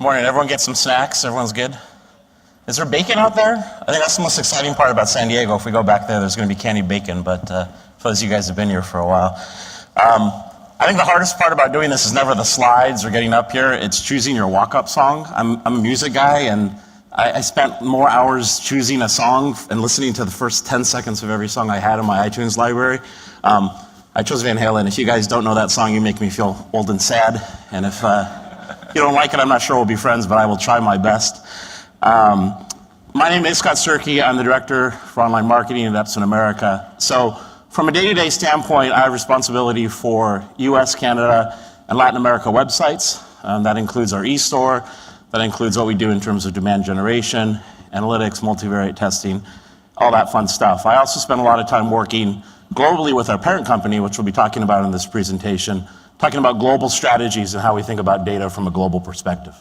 Morning. Everyone get some snacks? Everyone's good? Is there bacon out there? I think that's the most exciting part about San Diego. If we go back there, there's going to be candy bacon, but for those of you guys have been here for a while. I think the hardest part about doing this is never the slides or getting up here. It's choosing your walk-up song. I'm a music guy, and I spent more hours choosing a song and listening to the first 10 seconds of every song I had in my iTunes library. I chose Van Halen. If you guys don't know that song, you make me feel old and sad. And if you don't like it, I'm not sure we'll be friends, but I will try my best. My name is Scott Sturcke. I'm the director for online marketing at Epson America. So from a day-to-day standpoint, I have responsibility for US, Canada, and Latin America websites. That includes our e-store. That includes what we do in terms of demand generation, analytics, multivariate testing, all that fun stuff. I also spend a lot of time working globally with our parent company, which we'll be talking about in this presentation, talking about global strategies and how we think about data from a global perspective.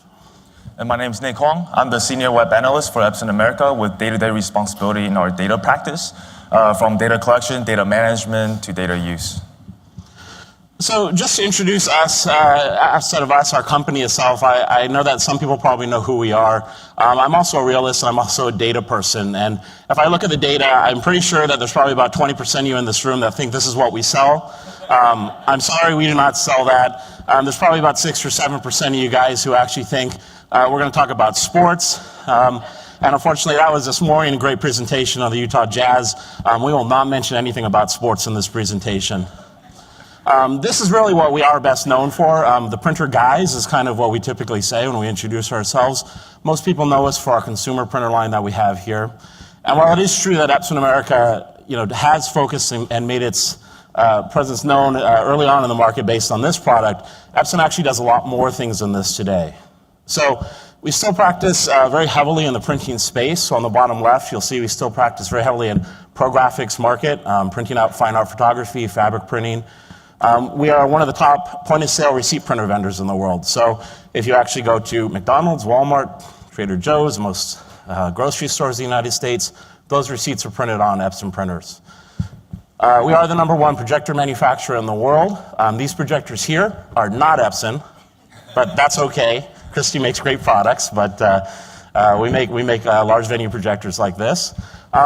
And my name is Nick Huang. I'm the Senior Web Analyst for Epson America with day-to-day responsibility in our data practice, from data collection, data management, to data use. So just to introduce us, outside of us, our company itself, I know that some people probably know who we are. I'm also a realist, and I'm also a data person. And if I look at the data, I'm pretty sure that there's probably about 20% of you in this room that think this is what we sell. I'm sorry, we do not sell that. There's probably about 6 or 7% of you guys who actually think we're going to talk about sports. And unfortunately, that was this morning, a great presentation on the Utah Jazz. We will not mention anything about sports in this presentation. This is really what we are best known for. The printer guys is kind of what we typically say when we introduce ourselves. Most people know us for our consumer printer line that we have here. And while it is true that Epson America, has focused and made its presence known early on in the market based on this product, Epson actually does a lot more things than this today. So we still practice very heavily in the printing space. So on the bottom left, you'll see we still practice very heavily in pro graphics market, printing out fine art photography, fabric printing. We are one of the top point-of-sale receipt printer vendors in the world. So if you actually go to McDonald's, Walmart, Trader Joe's, most grocery stores in the United States, those receipts are printed on Epson printers. We are the #1 projector manufacturer in the world. These projectors here are not Epson, but that's okay. Christy makes great products, but we make large venue projectors like this.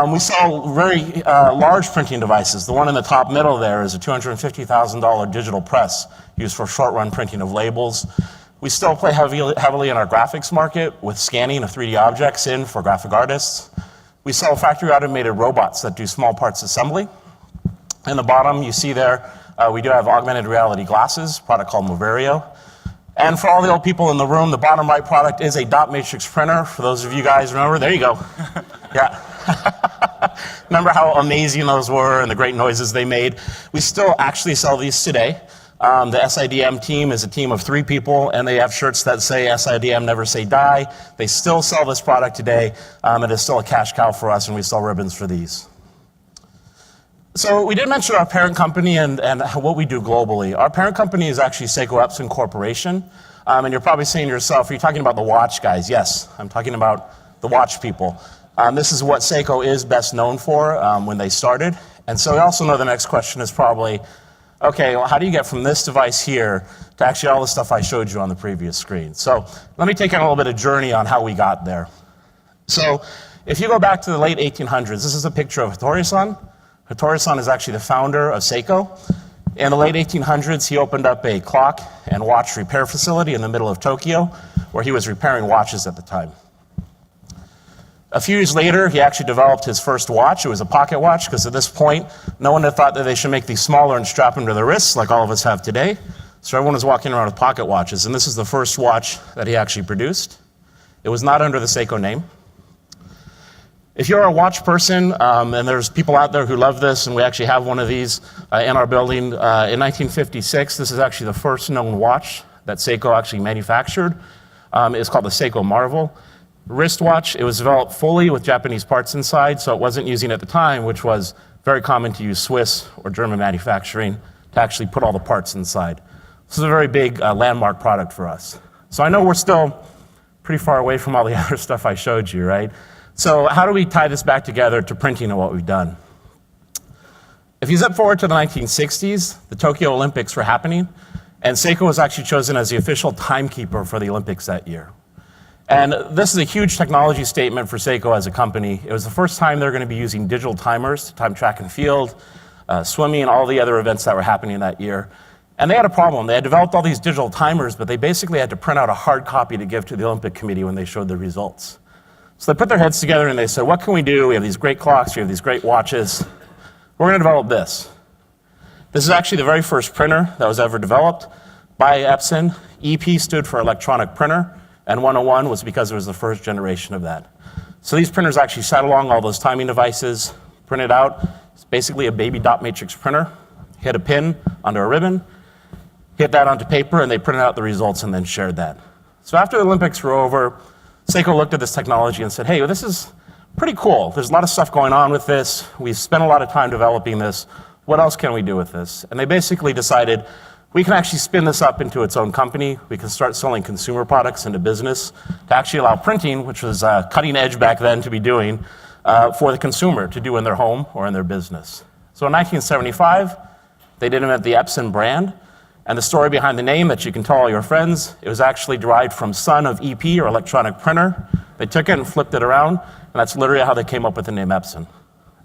We sell very large printing devices. The one in the top middle there is a $250,000 digital press used for short-run printing of labels. We still play heavily in our graphics market with scanning of 3D objects in for graphic artists. We sell factory-automated robots that do small parts assembly. In the bottom, you see there, we do have augmented reality glasses, a product called Moverio. And for all the old people in the room, the bottom right product is a dot matrix printer. For those of you guys remember, there you go. Yeah. Remember how amazing those were and the great noises they made? We still actually sell these today. The SIDM team is a team of 3 people, and they have shirts that say SIDM never say die. They still sell this product today. It is still a cash cow for us, and we sell ribbons for these. So we did mention our parent company and what we do globally. Our parent company is actually Seiko Epson Corporation. And you're probably saying to yourself, are you talking about the watch guys? Yes, I'm talking about the watch people. This is what Seiko is best known for when they started. And so we also know the next question is probably, okay, well, how do you get from this device here to actually all the stuff I showed you on the previous screen? So let me take you on a little bit of journey on how we got there. So if you go back to the late 1800s, this is a picture of Hattori-san. Hattori-san is actually the founder of Seiko. In the late 1800s, he opened up a clock and watch repair facility in the middle of Tokyo, where he was repairing watches at the time. A few years later, he actually developed his first watch. It was a pocket watch, because at this point, no one had thought that they should make these smaller and strap them to their wrists, like all of us have today. So everyone was walking around with pocket watches, and this is the first watch that he actually produced. It was not under the Seiko name. If you're a watch person, and there's people out there who love this, and we actually have one of these in our building, in 1956, this is actually the first known watch that Seiko actually manufactured. It's called the Seiko Marvel wristwatch. It was developed fully with Japanese parts inside, so it wasn't using at the time, which was very common to use Swiss or German manufacturing to actually put all the parts inside. This is a very big landmark product for us. So I know we're still pretty far away from all the other stuff I showed you, right? So how do we tie this back together to printing and what we've done? If you zip forward to the 1960s, the Tokyo Olympics were happening, and Seiko was actually chosen as the official timekeeper for the Olympics that year. And this is a huge technology statement for Seiko as a company. It was the first time they're going to be using digital timers to time track and field, swimming, and all the other events that were happening that year. And they had a problem. They had developed all these digital timers, but they basically had to print out a hard copy to give to the Olympic Committee when they showed the results. So they put their heads together and they said, what can we do? We have these great clocks, we have these great watches. We're going to develop this. This is actually the very first printer that was ever developed by Epson. EP stood for electronic printer, and 101 was because it was the first generation of that. So these printers actually sat along all those timing devices, printed out. It's basically a baby dot matrix printer. Hit a pin onto a ribbon, hit that onto paper, and they printed out the results and then shared that. So after the Olympics were over, Seiko looked at this technology and said, hey, this is pretty cool. There's a lot of stuff going on with this. We've spent a lot of time developing this. What else can we do with this? And they basically decided we can actually spin this up into its own company. We can start selling consumer products into business to actually allow printing, which was cutting edge back then to be doing, for the consumer to do in their home or in their business. So in 1975, they did invent the Epson brand. And the story behind the name that you can tell all your friends, it was actually derived from son of EP, or electronic printer. They took it and flipped it around, and that's literally how they came up with the name Epson.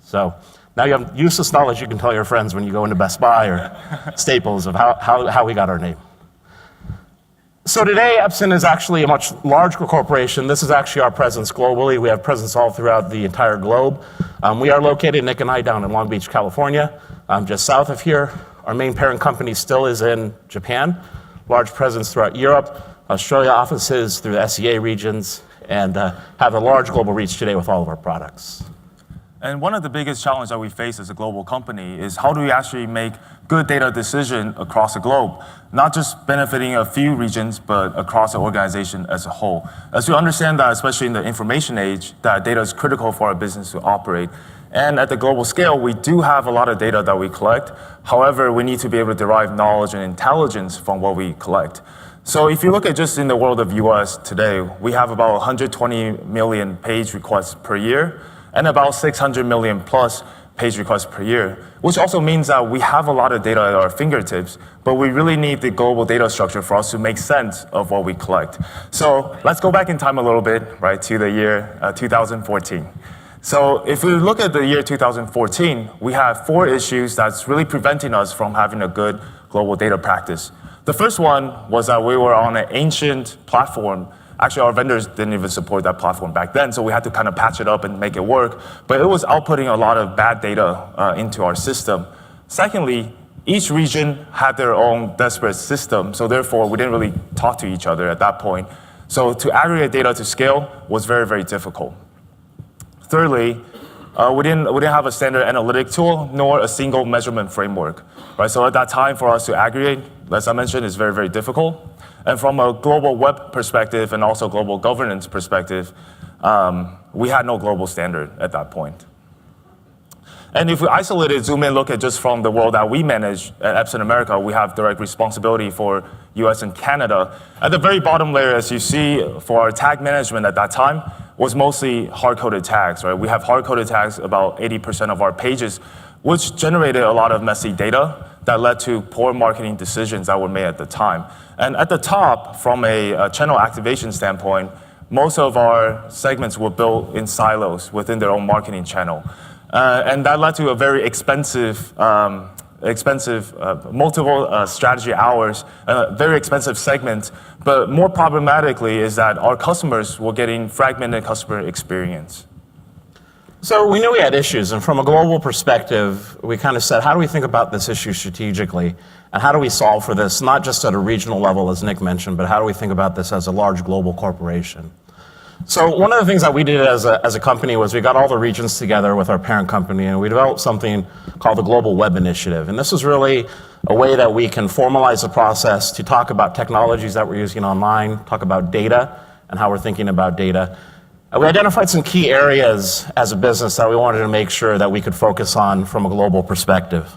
So now you have useless knowledge you can tell your friends when you go into Best Buy or Staples of how we got our name. So today, Epson is actually a much larger corporation. This is actually our presence globally. We have presence all throughout the entire globe. We are located, Nick and I, down in Long Beach, California, just south of here. Our main parent company still is in Japan, large presence throughout Europe, Australia offices through the SEA regions, and have a large global reach today with all of our products. And one of the biggest challenges that we face as a global company is how do we actually make good data decision across the globe, not just benefiting a few regions, but across the organization as a whole. As you understand that, especially in the information age, that data is critical for our business to operate. And at the global scale, we do have a lot of data that we collect. However, we need to be able to derive knowledge and intelligence from what we collect. So if you look at just in the world of US today, we have about 120 million page requests per year, and about 600 million plus page requests per year, which also means that we have a lot of data at our fingertips, but we really need the global data structure for us to make sense of what we collect. So let's go back in time a little bit, right, to the year 2014. So if we look at the year 2014, we have 4 issues that's really preventing us from having a good global data practice. The first one was that we were on an ancient platform. Actually, our vendors didn't even support that platform back then, so we had to kind of patch it up and make it work. But it was outputting a lot of bad data into our system. Secondly, each region had their own disparate system, so therefore we didn't really talk to each other at that point. So to aggregate data to scale was very, very difficult. Thirdly, we didn't have a standard analytic tool nor a single measurement framework. Right? So at that time, for us to aggregate, as I mentioned, is very, very difficult. And from a global web perspective and also global governance perspective, we had no global standard at that point. And if we isolate it, zoom in, look at just from the world that we manage at Epson America, we have direct responsibility for US and Canada. At the very bottom layer, as you see, for our tag management at that time, was mostly hard-coded tags, right? We have hard-coded tags about 80% of our pages, which generated a lot of messy data that led to poor marketing decisions that were made at the time. And at the top, from a channel activation standpoint, most of our segments were built in silos within their own marketing channel. And that led to a very expensive, multiple strategy hours, very expensive segments. But more problematically is that our customers were getting fragmented customer experience. So we knew we had issues, and from a global perspective, we kind of said, how do we think about this issue strategically? And how do we solve for this, not just at a regional level, as Nick mentioned, but how do we think about this as a large global corporation? So one of the things that we did as a company was we got all the regions together with our parent company, and we developed something called the Global Web Initiative. And this is really a way that we can formalize the process to talk about technologies that we're using online, talk about data, and how we're thinking about data. We identified some key areas as a business that we wanted to make sure that we could focus on from a global perspective.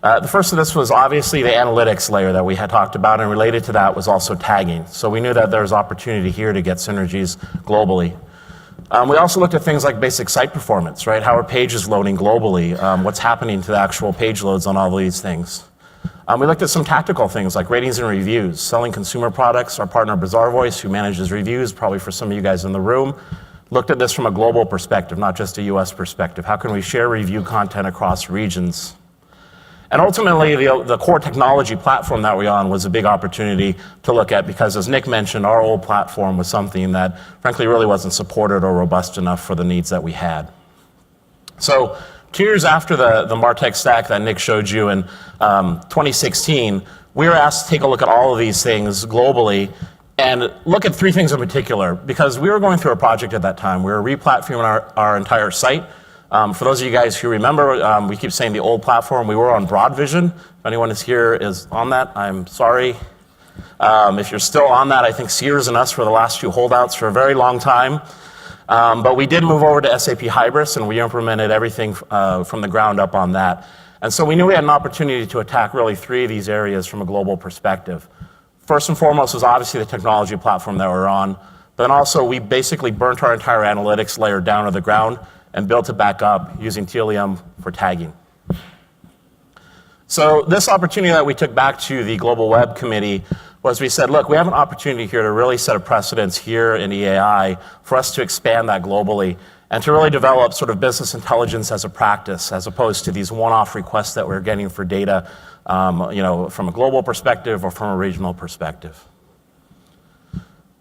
The first of this was obviously the analytics layer that we had talked about, and related to that was also tagging. So we knew that there was opportunity here to get synergies globally. We also looked at things like basic site performance, right? How are pages loading globally? What's happening to the actual page loads on all these things? We looked at some tactical things like ratings and reviews, selling consumer products. Our partner Bazaar Voice, who manages reviews, probably for some of you guys in the room, looked at this from a global perspective, not just a US perspective. How can we share review content across regions? And ultimately, the core technology platform that we're on was a big opportunity to look at because, as Nick mentioned, our old platform was something that, frankly, really wasn't supported or robust enough for the needs that we had. So 2 years after the MarTech stack that Nick showed you in 2016, we were asked to take a look at all of these things globally and look at 3 things in particular, because we were going through a project at that time. We were re-platforming our entire site. For those of you guys who remember, we keep saying the old platform, we were on Broadvision. If anyone is here is on that, I'm sorry. If you're still on that, I think Sears and us were the last 2 holdouts for a very long time. But we did move over to SAP Hybris, and we implemented everything from the ground up on that. And so we knew we had an opportunity to attack really 3 of these areas from a global perspective. First and foremost was obviously the technology platform that we're on. But then also we basically burnt our entire analytics layer down to the ground and built it back up using Tealium for tagging. So this opportunity that we took back to the Global Web Committee was we said, look, we have an opportunity here to really set a precedence here in EAI for us to expand that globally and to really develop sort of business intelligence as a practice, as opposed to these one-off requests that we're getting for data, from a global perspective or from a regional perspective.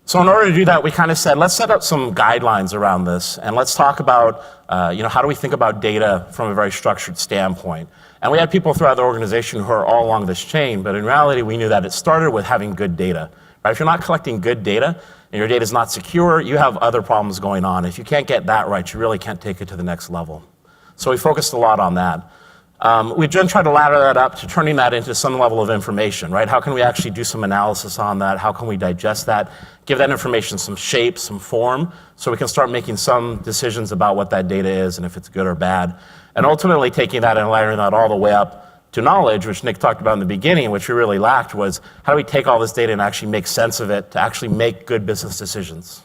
So in order to do that, we kind of said, let's set up some guidelines around this, and let's talk about, how do we think about data from a very structured standpoint. And we had people throughout the organization who are all along this chain, but in reality, we knew that it started with having good data. Right? If you're not collecting good data, and your data is not secure, you have other problems going on. If you can't get that right, you really can't take it to the next level. So we focused a lot on that. We then tried to ladder that up to turning that into some level of information, right? How can we actually do some analysis on that? How can we digest that? Give that information some shape, some form, so we can start making some decisions about what that data is and if it's good or bad. And ultimately taking that and layering that all the way up to knowledge, which Nick talked about in the beginning, which we really lacked, was how do we take all this data and actually make sense of it to actually make good business decisions?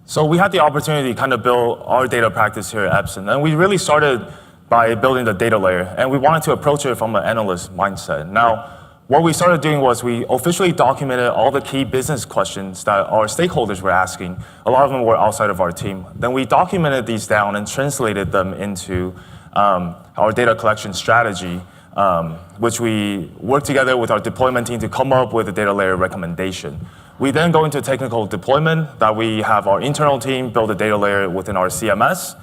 So we had the opportunity to kind of build our data practice here at Epson, and we really started by building the data layer, and we wanted to approach it from an analyst mindset. Now, what we started doing was we officially documented all the key business questions that our stakeholders were asking. A lot of them were outside of our team. Then we documented these down and translated them into our data collection strategy, which we worked together with our deployment team to come up with a data layer recommendation. We then go into technical deployment, that we have our internal team build a data layer within our CMS.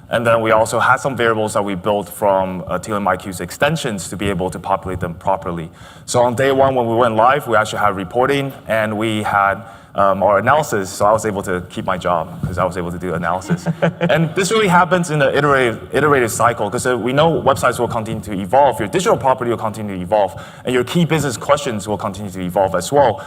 And then we also had some variables that we built from Tealium IQ's extensions to be able to populate them properly. So on day 1, when we went live, we actually had reporting and we had our analysis. So I was able to keep my job because I was able to do analysis. And this really happens in the iterative cycle, because we know websites will continue to evolve, your digital property will continue to evolve, and your key business questions will continue to evolve as well.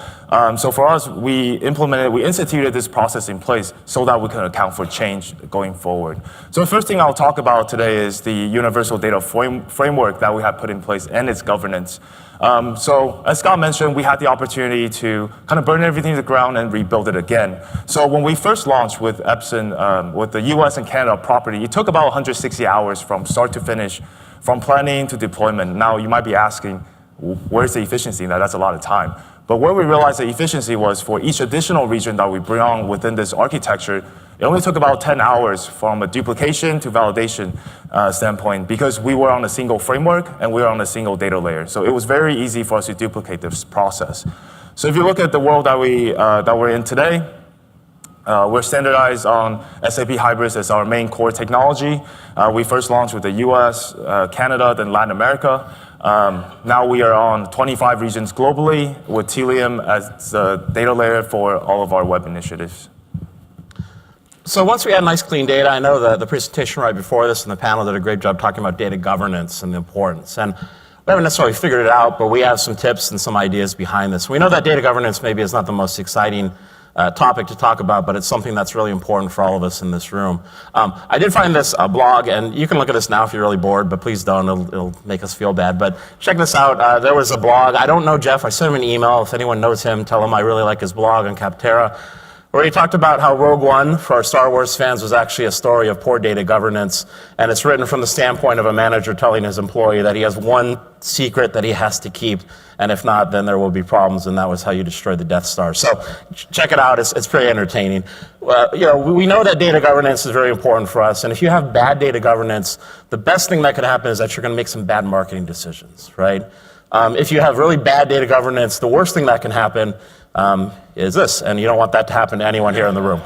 So for us, we instituted this process in place so that we can account for change going forward. So the first thing I'll talk about today is the universal data framework that we have put in place and its governance. So as Scott mentioned, we had the opportunity to kind of burn everything to the ground and rebuild it again. So when we first launched with Epson, with the US and Canada property, it took about 160 hours from start to finish, from planning to deployment. Now you might be asking, where's the efficiency in that? That's a lot of time. But where we realized the efficiency was for each additional region that we bring on within this architecture, it only took about 10 hours from a duplication to validation standpoint, because we were on a single framework and we were on a single data layer. So it was very easy for us to duplicate this process. So if you look at the world that we're in today, we're standardized on SAP Hybris as our main core technology. We first launched with the US, Canada, then Latin America. Now we are on 25 regions globally with Tealium as the data layer for all of our web initiatives. So once we had nice clean data, I know the presentation right before this and the panel did a great job talking about data governance and the importance. And we haven't necessarily figured it out, but we have some tips and some ideas behind this. We know that data governance maybe is not the most exciting topic to talk about, but it's something that's really important for all of us in this room. I did find this blog, and you can look at this now if you're really bored, but please don't, it'll make us feel bad. But check this out, there was a blog, I don't know Jeff, I sent him an email, if anyone knows him, tell him I really like his blog on Capterra, where he talked about how Rogue One, for our Star Wars fans, was actually a story of poor data governance, and it's written from the standpoint of a manager telling his employee that he has one secret that he has to keep, and if not, then there will be problems, and that was how you destroyed the Death Star. So check it out, it's pretty entertaining. We know that data governance is very important for us, and if you have bad data governance, the best thing that could happen is that you're going to make some bad marketing decisions, right? If you have really bad data governance, the worst thing that can happen is this, and you don't want that to happen to anyone here in the room.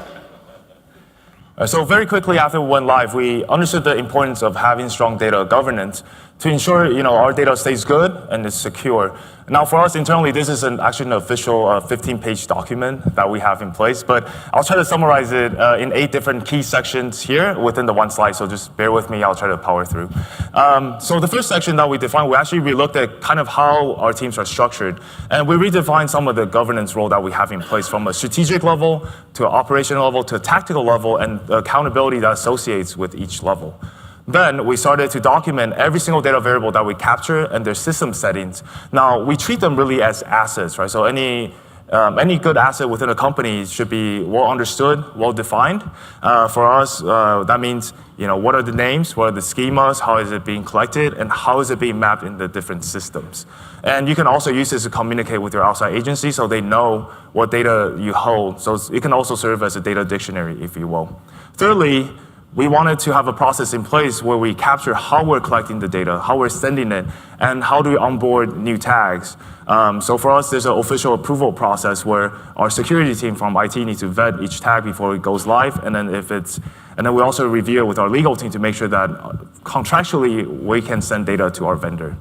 So very quickly after we went live, we understood the importance of having strong data governance to ensure our data stays good and is secure. Now for us internally, this is actually an official 15-page document that we have in place, but I'll try to summarize it in 8 different key sections here within the one slide, so just bear with me, I'll try to power through. So the first section that we defined, we actually relooked at kind of how our teams are structured, and we redefined some of the governance role that we have in place from a strategic level to an operational level to a tactical level and the accountability that associates with each level. Then we started to document every single data variable that we capture and their system settings. Now, we treat them really as assets, right? So any good asset within a company should be well understood, well defined. For us, that means, what are the names, what are the schemas, how is it being collected, and how is it being mapped in the different systems. And you can also use this to communicate with your outside agency so they know what data you hold. So it can also serve as a data dictionary, if you will. Thirdly, we wanted to have a process in place where we capture how we're collecting the data, how we're sending it, and how do we onboard new tags. So for us, there's an official approval process where our security team from IT needs to vet each tag before it goes live, and then we also review it with our legal team to make sure that contractually we can send data to our vendor.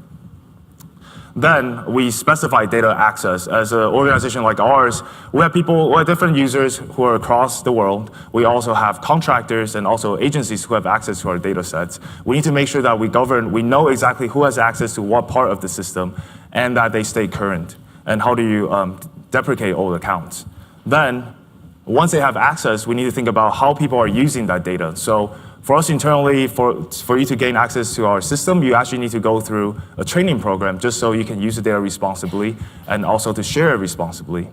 Then we specify data access. As an organization like ours, we have different users who are across the world. We also have contractors and also agencies who have access to our data sets. We need to make sure that we know exactly who has access to what part of the system and that they stay current. And how do you deprecate old accounts? Then, once they have access, we need to think about how people are using that data. So for us internally, for you to gain access to our system, you actually need to go through a training program just so you can use the data responsibly and also to share it responsibly.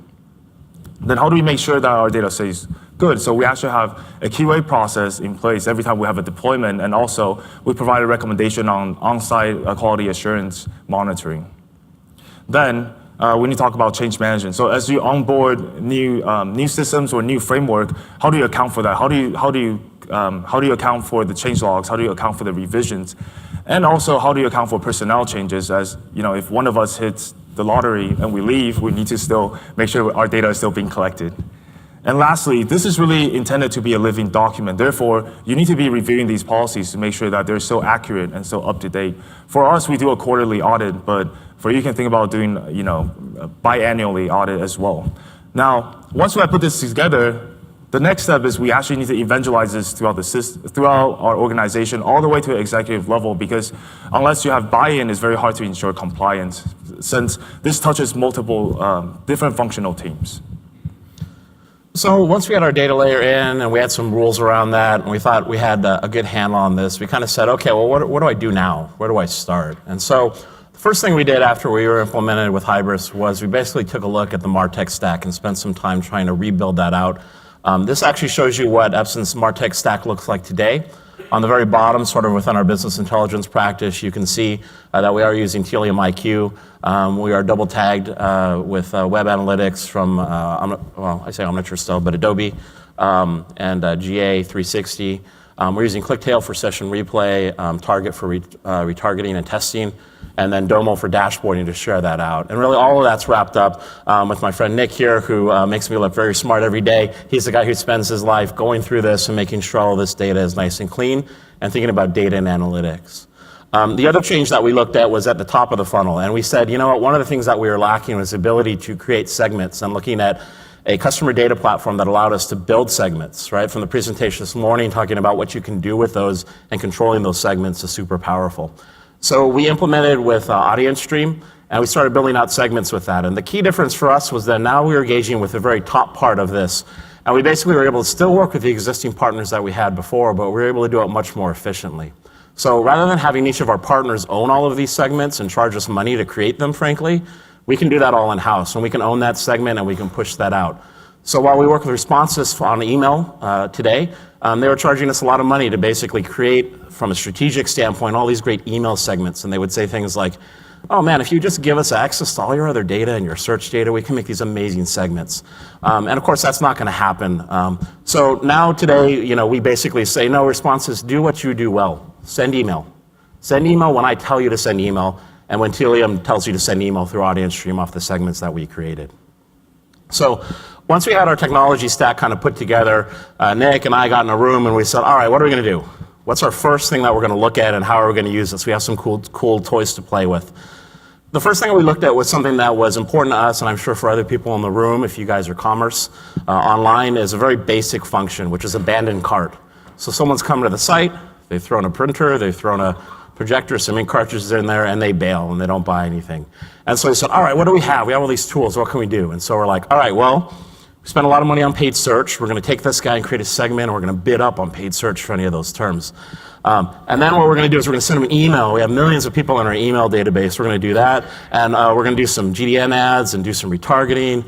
Then how do we make sure that our data stays good? So we actually have a QA process in place every time we have a deployment, and also we provide a recommendation on on-site quality assurance monitoring. Then we need to talk about change management. So as you onboard new systems or new framework, how do you account for that? How do you account for the change logs? How do you account for the revisions? And also, how do you account for personnel changes? As if one of us hits the lottery and we leave, we need to still make sure our data is still being collected. And lastly, this is really intended to be a living document. Therefore, you need to be reviewing these policies to make sure that they're so accurate and so up to date. For us, we do a quarterly audit, but for you can think about doing a biannually audit as well. Now, once we have put this together, the next step is we actually need to evangelize this throughout our organization, all the way to executive level, because unless you have buy-in, it's very hard to ensure compliance, since this touches multiple different functional teams. So once we had our data layer in and we had some rules around that, and we thought we had a good handle on this, we kind of said, okay, well, what do I do now? Where do I start? And so the first thing we did after we were implemented with Hybris was we basically took a look at the MarTech stack and spent some time trying to rebuild that out. This actually shows you what Epson's MarTech stack looks like today. On the very bottom, sort of within our business intelligence practice, you can see that we are using Tealium IQ. We are double tagged with Web Analytics from, I say Omniture still, but Adobe, and GA 360. We're using ClickTail for session replay, Target for retargeting and testing, and then Domo for dashboarding to share that out. And really all of that's wrapped up with my friend Nick here, who makes me look very smart every day. He's the guy who spends his life going through this and making sure all of this data is nice and clean and thinking about data and analytics. The other change that we looked at was at the top of the funnel. And we said, you know what, one of the things that we were lacking was the ability to create segments, and looking at a customer data platform that allowed us to build segments, right? From the presentation this morning, talking about what you can do with those and controlling those segments is super powerful. So we implemented with AudienceStream, and we started building out segments with that. And the key difference for us was that now we were engaging with the very top part of this. And we basically were able to still work with the existing partners that we had before, but we were able to do it much more efficiently. So rather than having each of our partners own all of these segments and charge us money to create them, frankly, we can do that all in-house, and we can own that segment and we can push that out. So while we work with Responses on email today, they were charging us a lot of money to basically create, from a strategic standpoint, all these great email segments. And they would say things like, oh man, if you just give us access to all your other data and your search data, we can make these amazing segments. And of course, that's not going to happen. So now today, we basically say, no, Responses, do what you do well. Send email. Send email when I tell you to send email, and when Tealium tells you to send email through AudienceStream off the segments that we created. So once we had our technology stack kind of put together, Nick and I got in a room and we said, all right, what are we going to do? What's our first thing that we're going to look at, and how are we going to use this? We have some cool toys to play with. The first thing we looked at was something that was important to us, and I'm sure for other people in the room, if you guys are commerce online, is a very basic function, which is abandoned cart. So someone's come to the site, they've thrown a printer, they've thrown a projector, some ink cartridges in there, and they bail and they don't buy anything. And so we said, all right, what do we have? We have all these tools, what can we do? And so we're like, all right, well, we spent a lot of money on paid search. We're going to take this guy and create a segment, and we're going to bid up on paid search for any of those terms. And then what we're going to do is we're going to send them an email. We have millions of people in our email database. We're going to do that, and we're going to do some GDN ads and do some retargeting.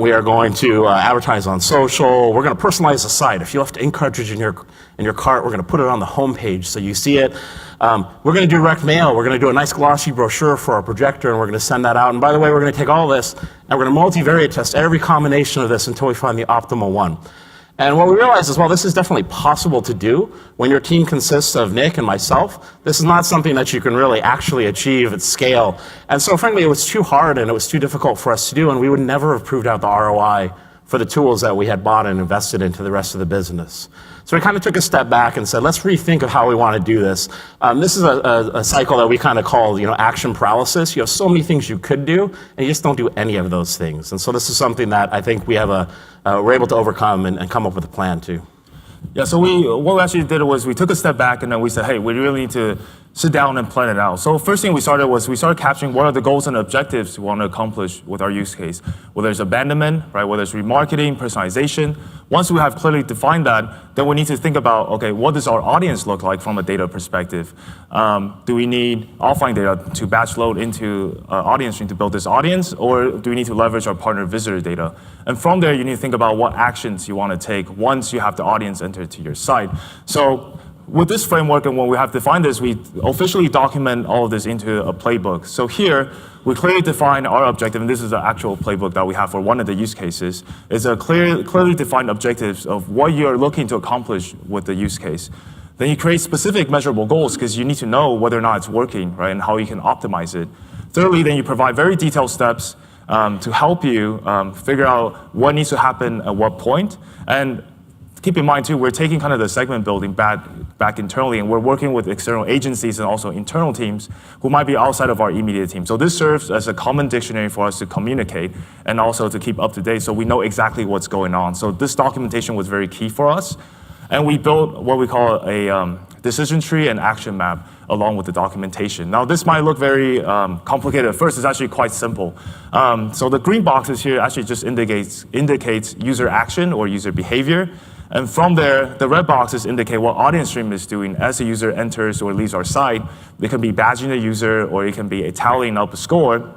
We are going to advertise on social. We're going to personalize the site. If you left ink cartridge in your cart, we're going to put it on the home page so you see it. We're going to do direct mail. We're going to do a nice glossy brochure for our projector, and we're going to send that out. And by the way, we're going to take all this, and we're going to multivariate test every combination of this until we find the optimal one. And what we realized is, well, this is definitely possible to do. When your team consists of Nick and myself, this is not something that you can really actually achieve at scale. And so frankly, it was too hard and it was too difficult for us to do, and we would never have proved out the ROI for the tools that we had bought and invested into the rest of the business. So we kind of took a step back and said, let's rethink of how we want to do this. This is a cycle that we kind of call, action paralysis. You have so many things you could do, and you just don't do any of those things. And so this is something that I think we have we're able to overcome and come up with a plan too. Yeah, so what we actually did was we took a step back and then we said, hey, we really need to sit down and plan it out. So first thing we started capturing what are the goals and objectives we want to accomplish with our use case. Whether it's abandonment, right? Whether it's remarketing, personalization. Once we have clearly defined that, then we need to think about, okay, what does our audience look like from a data perspective? Do we need offline data to batch load into AudienceStream to build this audience, or do we need to leverage our partner visitor data? And from there, you need to think about what actions you want to take once you have the audience enter to your site. So with this framework, and when we have defined this, we officially document all of this into a playbook. So here, we clearly define our objective, and this is the actual playbook that we have for one of the use cases. It's a clearly defined objectives of what you're looking to accomplish with the use case. Then you create specific measurable goals because you need to know whether or not it's working, right, and how you can optimize it. Thirdly, then you provide very detailed steps to help you figure out what needs to happen at what point. And keep in mind too, we're taking kind of the segment building back internally, and we're working with external agencies and also internal teams who might be outside of our immediate team. So this serves as a common dictionary for us to communicate and also to keep up to date so we know exactly what's going on. So this documentation was very key for us. And we built what we call a decision tree and action map along with the documentation. Now this might look very complicated at first. It's actually quite simple. So the green boxes here actually just indicates user action or user behavior. And from there, the red boxes indicate what AudienceStream is doing as the user enters or leaves our site. It can be badging the user, or it can be tallying up a score.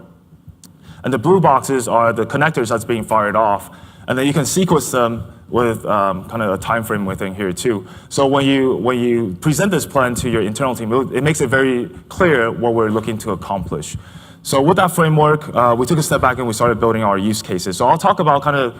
And the blue boxes are the connectors that's being fired off. And then you can sequence them with kind of a time frame within here too. So when you present this plan to your internal team, it makes it very clear what we're looking to accomplish. So with that framework, we took a step back and we started building our use cases. So I'll talk about kind of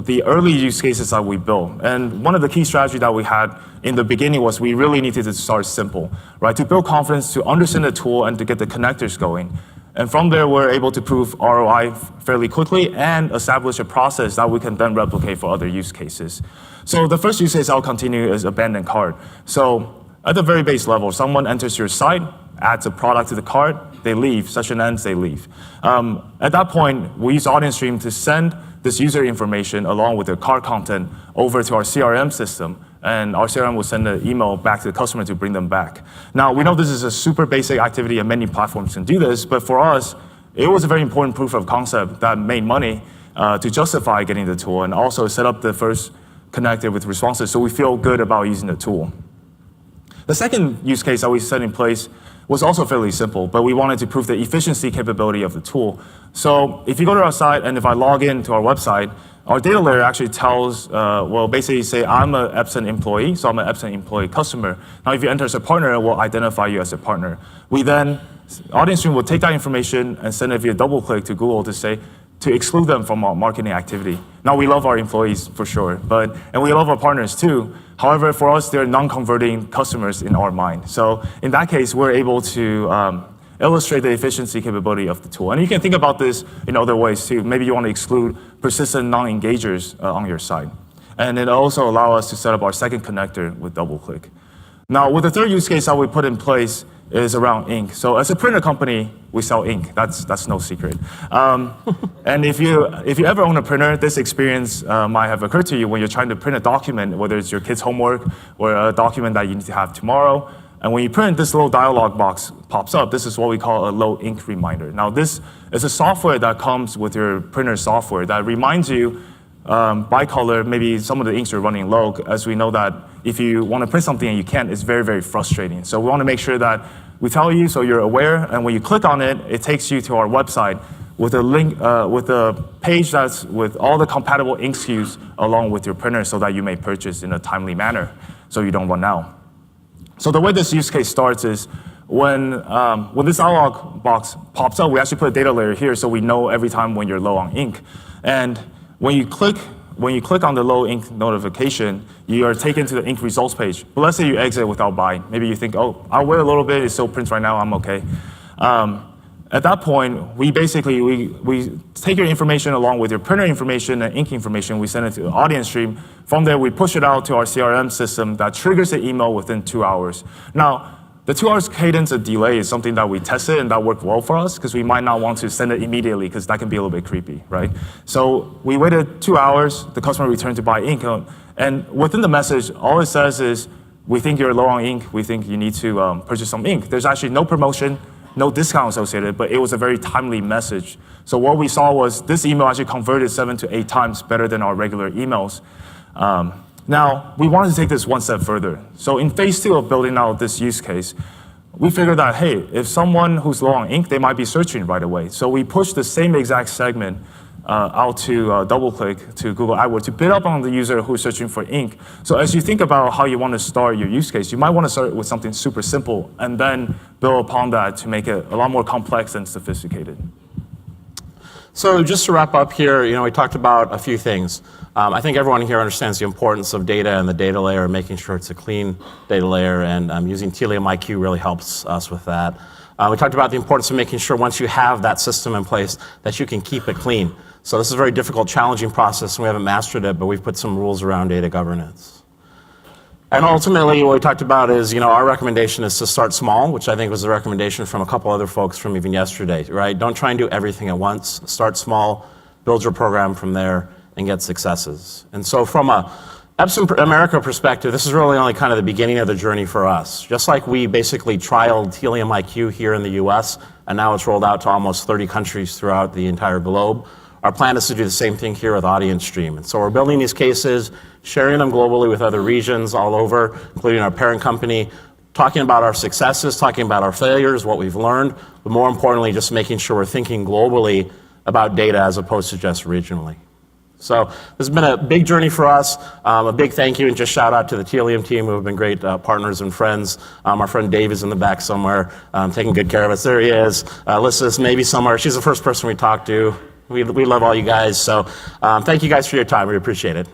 the early use cases that we built. And one of the key strategies that we had in the beginning was we really needed to start simple, right? To build confidence, to understand the tool, and to get the connectors going. And from there, we're able to prove ROI fairly quickly and establish a process that we can then replicate for other use cases. So the first use case I'll continue is abandoned cart. So at the very base level, someone enters your site, adds a product to the cart, they leave, session ends, they leave. At that point, we use AudienceStream to send this user information along with their cart content over to our CRM system, and our CRM will send an email back to the customer to bring them back. Now, we know this is a super basic activity and many platforms can do this, but for us, it was a very important proof of concept that made money to justify getting the tool and also set up the first connector with responses so we feel good about using the tool. The second use case that we set in place was also fairly simple, but we wanted to prove the efficiency capability of the tool. So if you go to our site and if I log in to our website, our data layer actually tells, well, basically say I'm an Epson employee, so I'm an Epson employee customer. Now, if you enter as a partner, it will identify you as a partner. We then, AudienceStream will take that information and send it via double click to Google to say, to exclude them from our marketing activity. Now, we love our employees for sure, and we love our partners too. However, for us, they're non-converting customers in our mind. So in that case, we're able to illustrate the efficiency capability of the tool. And you can think about this in other ways too. Maybe you want to exclude persistent non-engagers on your site. And it also allows us to set up our second connector with double click. Now, with the third use case that we put in place is around ink. So as a printer company, we sell ink. That's no secret. And if you ever own a printer, this experience might have occurred to you when you're trying to print a document, whether it's your kid's homework or a document that you need to have tomorrow. And when you print, this little dialog box pops up. This is what we call a low ink reminder. Now, this is a software that comes with your printer software that reminds you by color, maybe some of the inks are running low, as we know that if you want to print something and you can't, it's very, very frustrating. So we want to make sure that we tell you so you're aware, and when you click on it, it takes you to our website with a link, with a page that's with all the compatible ink SKUs along with your printer so that you may purchase in a timely manner so you don't run out. So the way this use case starts is when this dialog box pops up, we actually put a data layer here so we know every time when you're low on ink. And when you click on the low ink notification, you are taken to the ink results page. But let's say you exit without buying. Maybe you think, oh, I'll wait a little bit, it still prints right now, I'm okay. At that point, we basically, we take your information along with your printer information and ink information, we send it to the AudienceStream. From there, we push it out to our CRM system that triggers the email within 2 hours. Now, the 2 hours cadence of delay is something that we tested and that worked well for us because we might not want to send it immediately because that can be a little bit creepy, right? So we waited 2 hours, the customer returned to buy ink, and within the message, all it says is, we think you're low on ink, we think you need to purchase some ink. There's actually no promotion, no discount associated, but it was a very timely message. So what we saw was this email actually converted 7 to 8 times better than our regular emails. Now, we wanted to take this one step further. So in phase 2 of building out this use case, we figured that, hey, if someone who's low on ink, they might be searching right away. So we pushed the same exact segment out to DoubleClick to Google AdWords to bid up on the user who's searching for ink. So as you think about how you want to start your use case, you might want to start with something super simple and then build upon that to make it a lot more complex and sophisticated. So just to wrap up here, we talked about a few things. I think everyone here understands the importance of data and the data layer, making sure it's a clean data layer, and using Tealium IQ really helps us with that. We talked about the importance of making sure once you have that system in place that you can keep it clean. So this is a very difficult, challenging process, and we haven't mastered it, but we've put some rules around data governance. And ultimately, what we talked about is, our recommendation is to start small, which I think was the recommendation from a couple other folks from even yesterday, right? Don't try and do everything at once. Start small, build your program from there, and get successes. And so from a Epson America perspective, this is really only kind of the beginning of the journey for us. Just like we basically trialed Tealium IQ here in the US, and now it's rolled out to almost 30 countries throughout the entire globe, our plan is to do the same thing here with AudienceStream. And so we're building these cases, sharing them globally with other regions all over, including our parent company, talking about our successes, talking about our failures, what we've learned, but more importantly, just making sure we're thinking globally about data as opposed to just regionally. So this has been a big journey for us. A big thank you and just shout out to the Tealium team who have been great partners and friends. Our friend Dave is in the back somewhere taking good care of us. There he is. Alyssa's maybe somewhere. She's the first person we talked to. We love all you guys. So thank you guys for your time. We appreciate it.